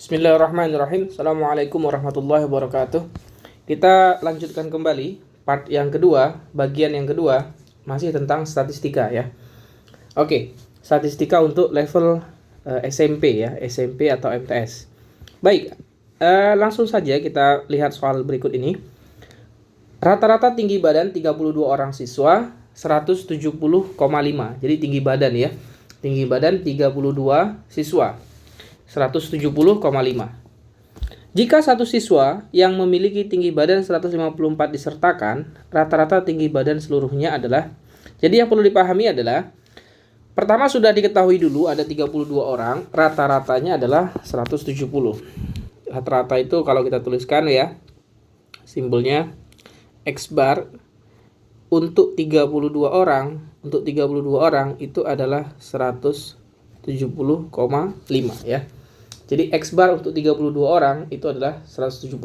Bismillahirrahmanirrahim. Assalamualaikum warahmatullahi wabarakatuh. Kita lanjutkan kembali part yang kedua, bagian yang kedua, masih tentang statistika ya. Oke, statistika untuk level SMP ya, SMP atau MTS. Baik, langsung saja kita lihat soal berikut ini. Rata-rata tinggi badan 32 orang siswa 170,5. Jadi tinggi badan ya. Tinggi badan 32 siswa 170,5. Jika satu siswa yang memiliki tinggi badan 154 disertakan, rata-rata tinggi badan seluruhnya adalah, jadi yang perlu dipahami adalah, pertama sudah diketahui dulu ada 32 orang, rata-ratanya adalah 170. Rata-rata itu kalau kita tuliskan ya, simbolnya X bar, untuk 32 orang, itu adalah 170,5 ya. Jadi X bar untuk 32 orang itu adalah 170,5.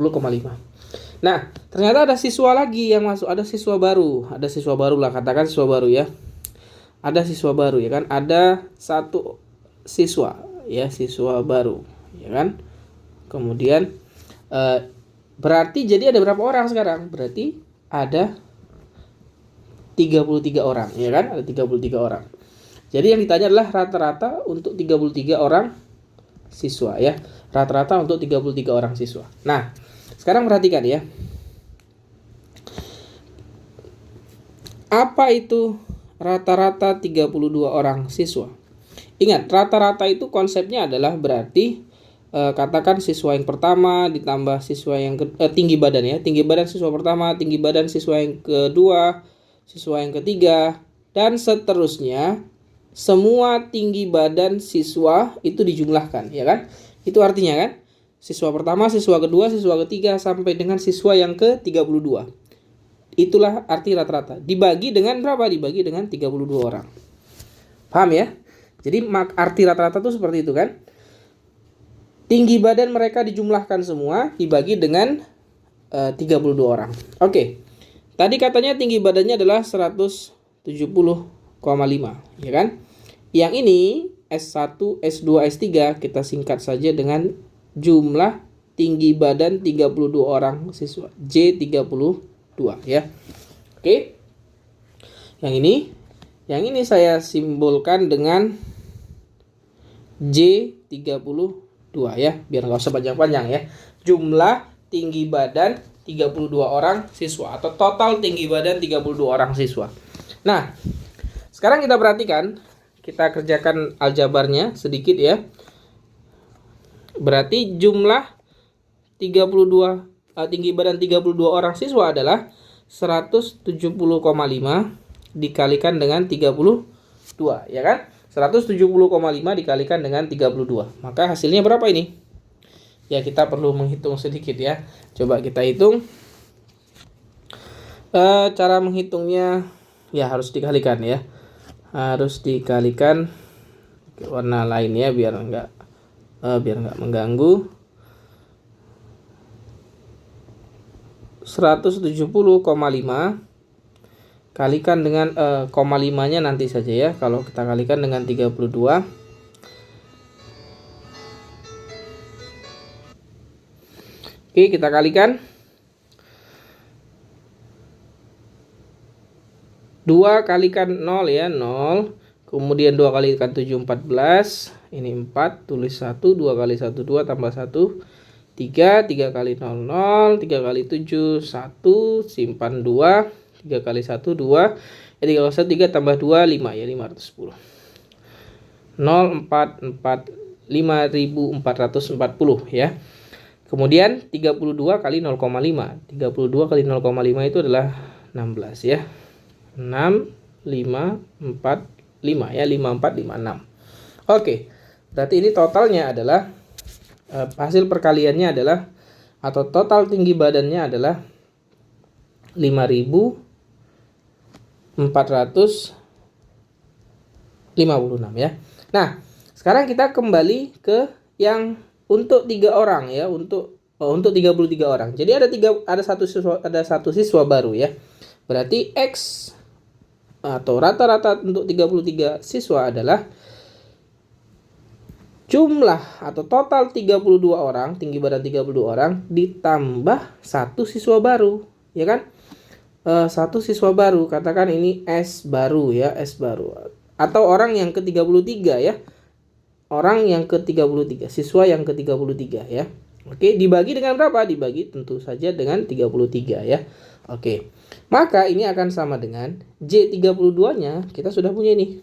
Nah, ternyata ada siswa lagi yang masuk, ada siswa baru lah, katakan siswa baru ya. Ada siswa baru ya kan, ada satu siswa ya, siswa baru ya kan. Kemudian berarti jadi ada berapa orang sekarang? Berarti ada 33 orang ya kan, ada 33 orang. Jadi yang ditanya adalah rata-rata untuk 33 orang siswa ya. Rata-rata untuk 33 orang siswa. Nah, sekarang perhatikan ya. Apa itu rata-rata 32 orang siswa? Ingat, rata-rata itu konsepnya adalah berarti katakan siswa yang pertama ditambah siswa yang tinggi badan ya. Tinggi badan siswa pertama, tinggi badan siswa yang kedua, siswa yang ketiga, dan seterusnya. Semua tinggi badan siswa itu dijumlahkan, ya kan? Itu artinya kan, siswa pertama, siswa kedua, siswa ketiga, sampai dengan siswa yang ke-32. Itulah arti rata-rata. Dibagi dengan berapa? Dibagi dengan 32 orang. Paham ya? Jadi arti rata-rata itu seperti itu kan? Tinggi badan mereka dijumlahkan semua, dibagi dengan 32 orang. Oke. Tadi katanya tinggi badannya adalah 170,5, ya kan? Yang ini S1, S2, S3 kita singkat saja dengan jumlah tinggi badan 32 orang siswa, J32 ya. Oke. Yang ini saya simbolkan dengan J32 ya, biar nggak usah panjang-panjang ya. Jumlah tinggi badan 32 orang siswa atau total tinggi badan 32 orang siswa. Nah, sekarang kita perhatikan, kita kerjakan aljabarnya sedikit ya. Berarti jumlah 32 tinggi badan 32 orang siswa adalah 170,5 dikalikan dengan 32, ya kan? 170,5 dikalikan dengan 32. Maka hasilnya berapa ini? Ya, kita perlu menghitung sedikit ya. Coba kita hitung. Cara menghitungnya ya harus dikalikan ya. Harus dikalikan warna lain ya, biar enggak mengganggu. 170,5 kalikan dengan koma 5-nya nanti saja ya. Kalau kita kalikan dengan 32, oke, kita kalikan. 2 kalikan 0 ya, 0. Kemudian 2 kalikan 7, 14. Ini 4, tulis 1. 2 kali 1, 2, tambah 1, 3. 3 kali 0, 0. 3 kali 7, 1. Simpan 2. 3 kali 1, 2. 3 kali 1, 3, tambah 2, 5 ya, 510. 0, 4, 4, 5.440 ya. Kemudian 32 kali 0,5. 32 kali 0,5 itu adalah 16 ya. 6, 5, 4, 5 ya, 5, 4, 5, 6. Oke, berarti ini totalnya adalah hasil perkaliannya adalah, atau total tinggi badannya adalah 5.456 ya. Nah, sekarang kita kembali ke yang untuk 3 orang ya, untuk 33 orang. Jadi ada satu siswa baru ya. Berarti X atau rata-rata untuk 33 siswa adalah jumlah atau total 32 orang, tinggi badan 32 orang ditambah satu siswa baru, ya kan? Satu siswa baru, katakan ini S baru ya, S baru. Atau orang yang ke-33 ya. Orang yang ke-33, siswa yang ke-33 ya. Oke, dibagi dengan berapa? Dibagi tentu saja dengan 33 ya. Oke. Maka ini akan sama dengan J32-nya kita sudah punya nih.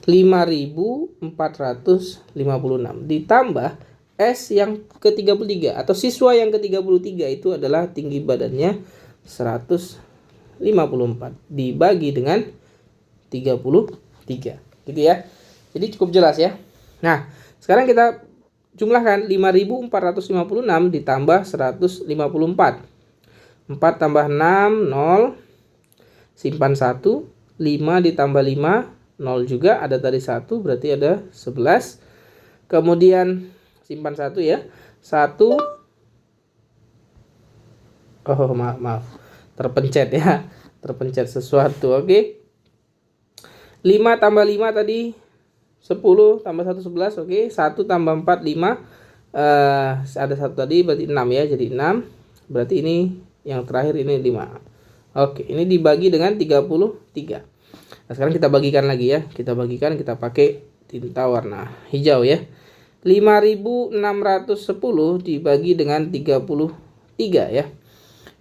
5.456 ditambah S yang ke-33 atau siswa yang ke-33 itu adalah tinggi badannya 154 dibagi dengan 33 gitu ya. Jadi cukup jelas ya. Nah, sekarang kita jumlahkan 5.456 ditambah 154. 4 tambah 6 0, simpan 1, 5 ditambah 5 0 juga, ada tadi 1 berarti ada 11. Kemudian simpan 1 ya. 1 maaf. Terpencet ya. Terpencet sesuatu. Oke. 5 tambah 5 tadi 10 tambah 1 11. Oke. 1 tambah 4 5. Ada 1 tadi berarti 6 ya. Jadi 6. Berarti ini yang terakhir ini 5. Oke, ini dibagi dengan 33. Nah, sekarang kita bagikan lagi ya. Kita bagikan, kita pakai tinta warna hijau ya. 5.610 dibagi dengan 33 ya.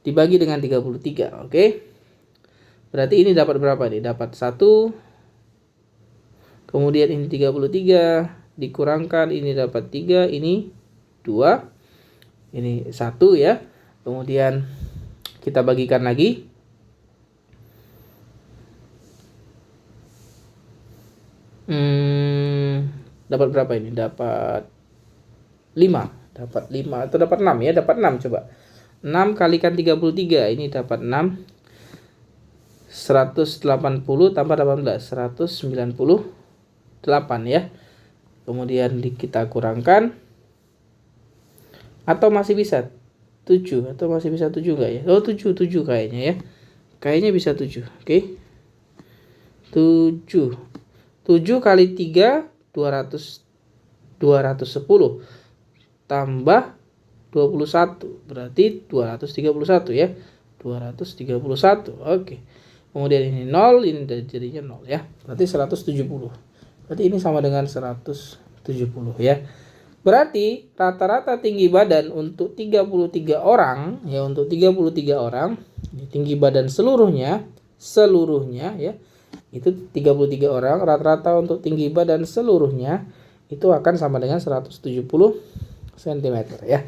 Dibagi dengan 33, oke. Berarti ini dapat berapa nih? Dapat 1. Kemudian ini 33 dikurangkan ini dapat 3, ini 2. Ini 1 ya. Kemudian kita bagikan lagi. Dapat berapa ini? Dapat 5. Dapat 5 atau dapat 6 ya? Dapat 6 coba. 6 kalikan 33 ini dapat 6. 180 tambah 18 198 ya. Kemudian kita kurangkan. Atau masih bisa 7 atau masih bisa 7 enggak ya? Oh 7 kayaknya ya. Kayaknya bisa 7. Oke. 7 kali 3 210 tambah 21 berarti 231 ya. 231. Oke. Kemudian ini 0, ini jadinya 0 ya. Berarti 170. Berarti ini sama dengan 170 ya. Berarti rata-rata tinggi badan untuk 33 orang ya, untuk 33 orang, tinggi badan seluruhnya ya. Itu 33 orang, rata-rata untuk tinggi badan seluruhnya itu akan sama dengan 170 cm ya.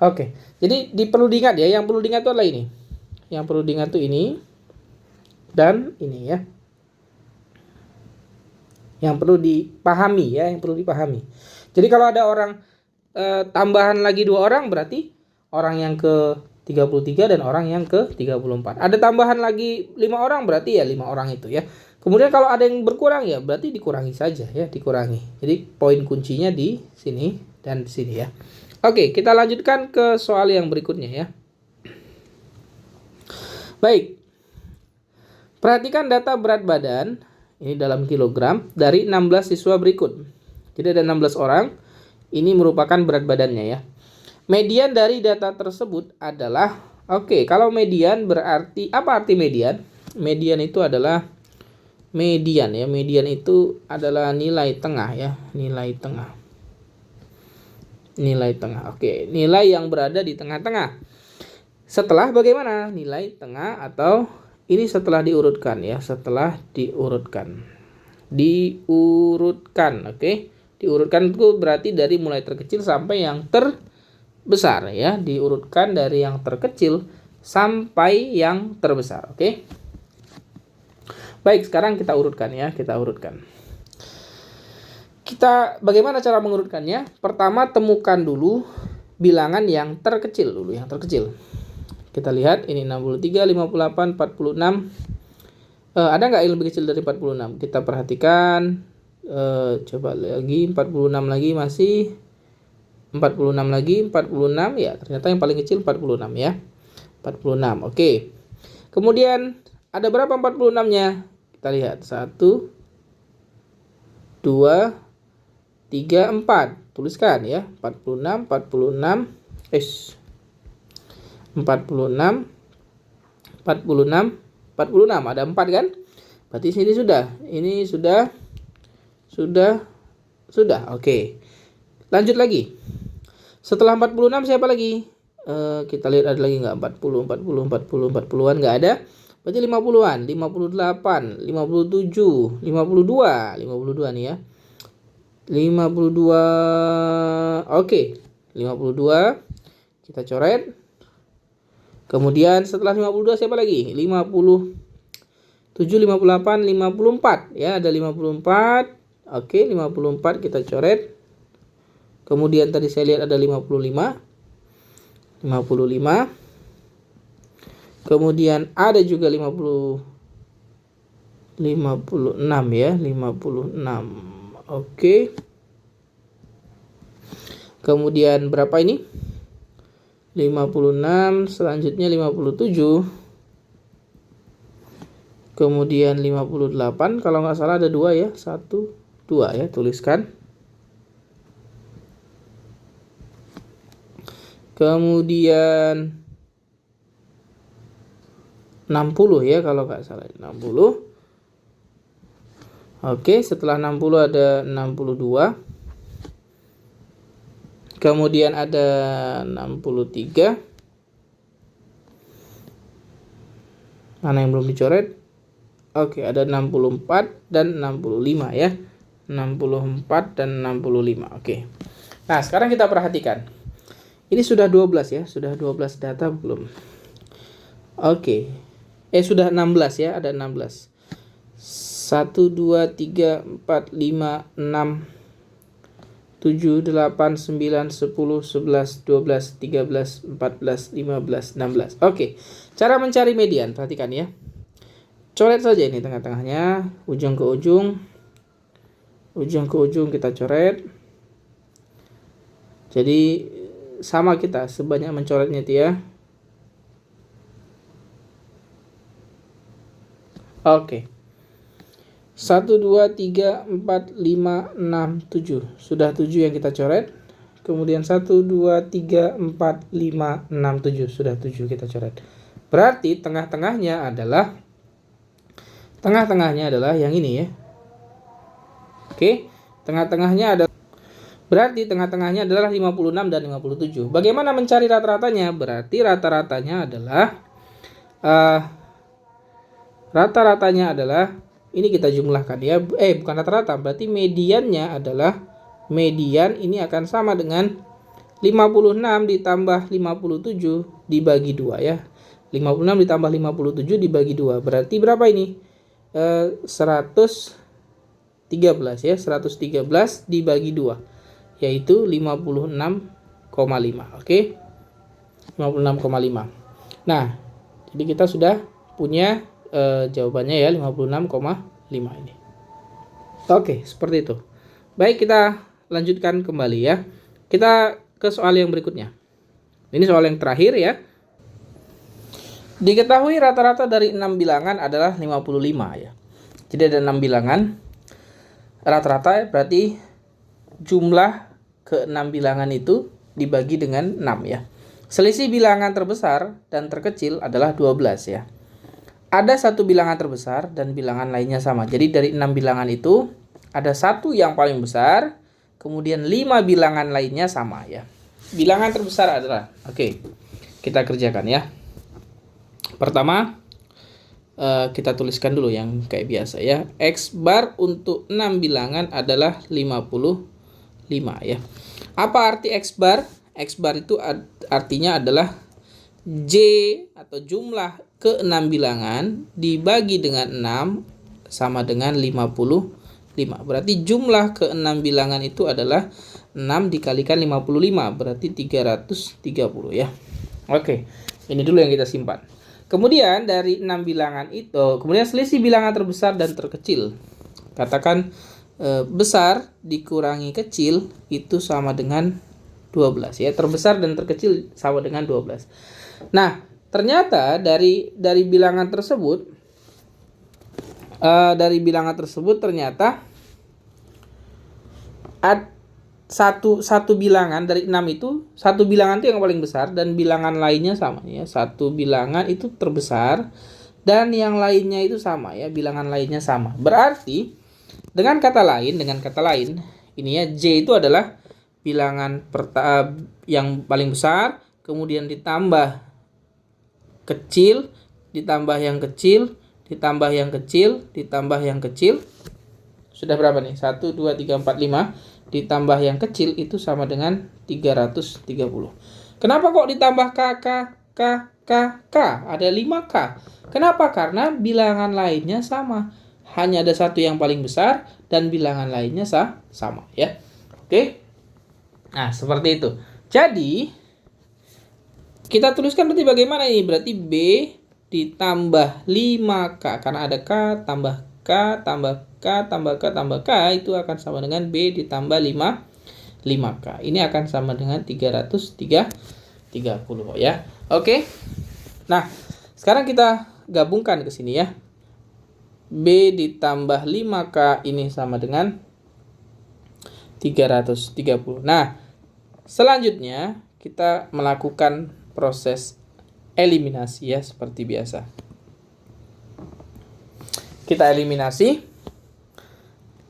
Oke. Jadi perlu diingat ya, yang perlu diingat itu adalah ini. Yang perlu diingat itu ini dan ini ya. Yang perlu dipahami ya, yang perlu dipahami. Jadi kalau ada orang tambahan lagi 2 orang berarti orang yang ke 33 dan orang yang ke 34. Ada tambahan lagi 5 orang berarti ya 5 orang itu ya. Kemudian kalau ada yang berkurang ya berarti dikurangi saja ya, dikurangi. Jadi poin kuncinya di sini dan di sini ya. Oke, kita lanjutkan ke soal yang berikutnya ya. Baik. Perhatikan data berat badan ini dalam kilogram dari 16 siswa berikut. Jadi ada 16 orang. Ini merupakan berat badannya ya. Median dari data tersebut adalah, kalau median berarti, apa arti median? Median itu adalah median ya. Median itu adalah nilai tengah ya, nilai tengah. Nilai tengah. Oke, nilai yang berada di tengah-tengah. Setelah bagaimana? Nilai tengah atau ini setelah diurutkan ya, setelah diurutkan. Diurutkan, oke. Diurutkan itu berarti dari mulai terkecil sampai yang terbesar ya. Diurutkan dari yang terkecil sampai yang terbesar, oke. Baik, sekarang kita urutkan ya, kita urutkan. Bagaimana cara mengurutkannya? Pertama temukan dulu bilangan yang terkecil dulu, yang terkecil. Kita lihat ini 63, 58, 46. Ada nggak yang lebih kecil dari 46? Kita perhatikan. Coba lagi 46 lagi masih 46 lagi 46 ya, ternyata yang paling kecil 46 ya. 46. Oke. Kemudian ada berapa 46-nya? Kita lihat 1 2 34. Tuliskan ya. 46, 46, 46, 46, 46. Ada 4 kan? Berarti sini sudah. Ini sudah. Oke. Lanjut lagi. Setelah 46 siapa lagi? Kita lihat ada lagi nggak? 40, 40, 40, 40-an nggak ada. Berarti 50-an, 58, 57, 52 nih ya. 52. Oke. 52 kita coret. Kemudian setelah 52 siapa lagi? 57, 58, 54 ya, ada 54. Oke, 54 kita coret. Kemudian tadi saya lihat ada 55. Kemudian ada juga 56 ya, 56. Oke. Kemudian berapa ini? 56, selanjutnya 57. Kemudian 58, kalau nggak salah ada 2 ya, 1, 2 ya, tuliskan. Kemudian 60 ya, kalau nggak salah 60. Oke, setelah 60 ada 62. Kemudian ada 63. Mana yang belum dicoret? Oke, ada 64 dan 65 ya. 64 dan 65. Oke. Nah, sekarang kita perhatikan. Ini sudah 12 ya, sudah 12 data belum? Oke. Sudah 16 ya, ada 16. 1, 2, 3, 4, 5, 6, 7, 8, 9, 10, 11, 12, 13, 14, 15, 16. Oke. Cara mencari median, perhatikan ya. Coret saja ini tengah-tengahnya, ujung ke ujung. Ujung ke ujung kita coret. Jadi sama kita sebanyak mencoretnya itu ya. Oke. 1, 2, 3, 4, 5, 6, 7. Sudah 7 yang kita coret. Kemudian 1, 2, 3, 4, 5, 6, 7. Sudah 7 kita coret. Berarti tengah-tengahnya adalah yang ini ya. Oke. Berarti tengah-tengahnya adalah 56 dan 57. Bagaimana mencari rata-ratanya? Berarti rata-ratanya adalah ini kita jumlahkan ya. Bukan rata-rata, berarti mediannya adalah median ini akan sama dengan 56 ditambah 57 dibagi 2 ya. 56 ditambah 57 dibagi 2. Berarti berapa ini? 113 ya. 113 dibagi 2 yaitu 56,5. Oke. 56,5. Nah, jadi kita sudah punya jawabannya ya, 56,5 ini. Oke, seperti itu. Baik, kita lanjutkan kembali ya. Kita ke soal yang berikutnya. Ini soal yang terakhir ya. Diketahui rata-rata dari 6 bilangan adalah 55 ya. Jadi ada 6 bilangan. Rata-rata berarti jumlah ke 6 bilangan itu dibagi dengan 6 ya. Selisih bilangan terbesar dan terkecil adalah 12 ya. Ada satu bilangan terbesar dan bilangan lainnya sama. Jadi dari 6 bilangan itu ada satu yang paling besar, kemudian 5 bilangan lainnya sama ya. Bilangan terbesar adalah, oke, kita kerjakan ya. Pertama, kita tuliskan dulu yang kayak biasa ya. X bar untuk 6 bilangan adalah 55 ya. Apa arti X bar? X bar itu artinya adalah J atau jumlah ke 6 bilangan dibagi dengan 6 sama dengan 55. Berarti jumlah ke 6 bilangan itu adalah 6 dikalikan 55, berarti 330 ya. Oke, ini dulu yang kita simpan. Kemudian dari 6 bilangan itu, kemudian selisih bilangan terbesar dan terkecil. Katakan besar dikurangi kecil itu sama dengan 12 ya. Terbesar dan terkecil sama dengan 12. Nah, ternyata dari bilangan tersebut ternyata satu bilangan dari 6 itu, satu bilangan itu yang paling besar dan bilangan lainnya sama ya. Satu bilangan itu terbesar dan yang lainnya itu sama ya, bilangan lainnya sama. Berarti dengan kata lain, ini ya, J itu adalah bilangan yang paling besar, kemudian ditambah kecil, ditambah yang kecil, ditambah yang kecil, ditambah yang kecil. Sudah berapa nih? 1, 2, 3, 4, 5. Ditambah yang kecil itu sama dengan 330. Kenapa kok ditambah K? Ada 5K. Kenapa? Karena bilangan lainnya sama. Hanya ada satu yang paling besar dan bilangan lainnya sama ya. Oke. Nah, seperti itu. Jadi kita tuliskan berarti bagaimana ini? Berarti B ditambah 5K. Karena ada K tambah K tambah K tambah K tambah K itu akan sama dengan B ditambah 5K. Ini akan sama dengan 330 ya. Oke. Nah, sekarang kita gabungkan ke sini ya. B ditambah 5K ini sama dengan 330. Nah, selanjutnya kita melakukan proses eliminasi ya, seperti biasa. Kita eliminasi.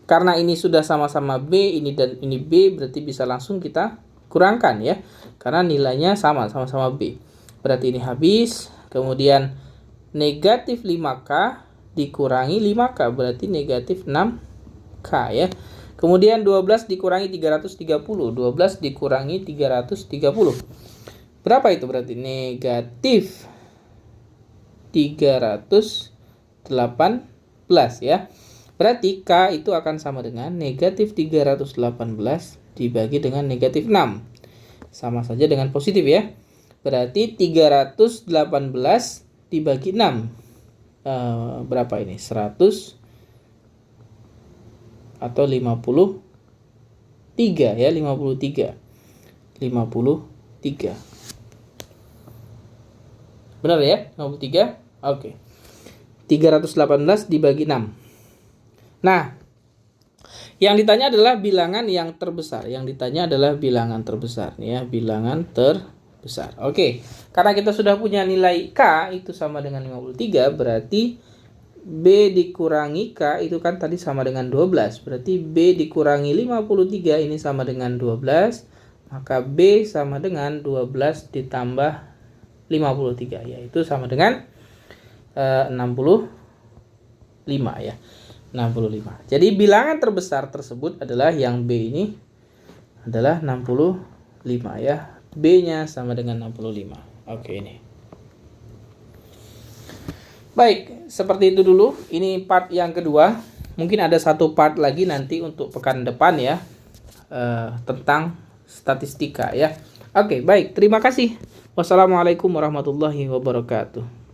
Karena ini sudah sama-sama B, ini dan ini B, berarti bisa langsung kita kurangkan ya. Karena nilainya sama-sama B. Berarti ini habis. Kemudian negatif 5K dikurangi 5K, berarti negatif 6K ya. Kemudian 12 dikurangi 330. 12 dikurangi 330. Berapa itu berarti? Negatif 318 ya. Berarti K itu akan sama dengan negatif 318 dibagi dengan negatif 6. Sama saja dengan positif ya. Berarti 318 dibagi 6. Berapa ini? 100 atau 53 ya, 53. Benar ya? 53. Oke. 318 dibagi 6. Nah, yang ditanya adalah bilangan yang terbesar. Nih ya, bilangan terbesar. Oke. Karena kita sudah punya nilai K itu sama dengan 53, berarti B dikurangi K itu kan tadi sama dengan 12. Berarti B dikurangi 53 ini sama dengan 12. Maka B sama dengan 12 ditambah 53, yaitu sama dengan 65 ya. 65. Jadi bilangan terbesar tersebut adalah yang B ini adalah 65 ya. B-nya sama dengan 65. Oke, ini. Baik, seperti itu dulu. Ini part yang kedua. Mungkin ada satu part lagi nanti untuk pekan depan ya. Tentang statistika ya. Oke, baik. Terima kasih. Wassalamualaikum warahmatullahi wabarakatuh.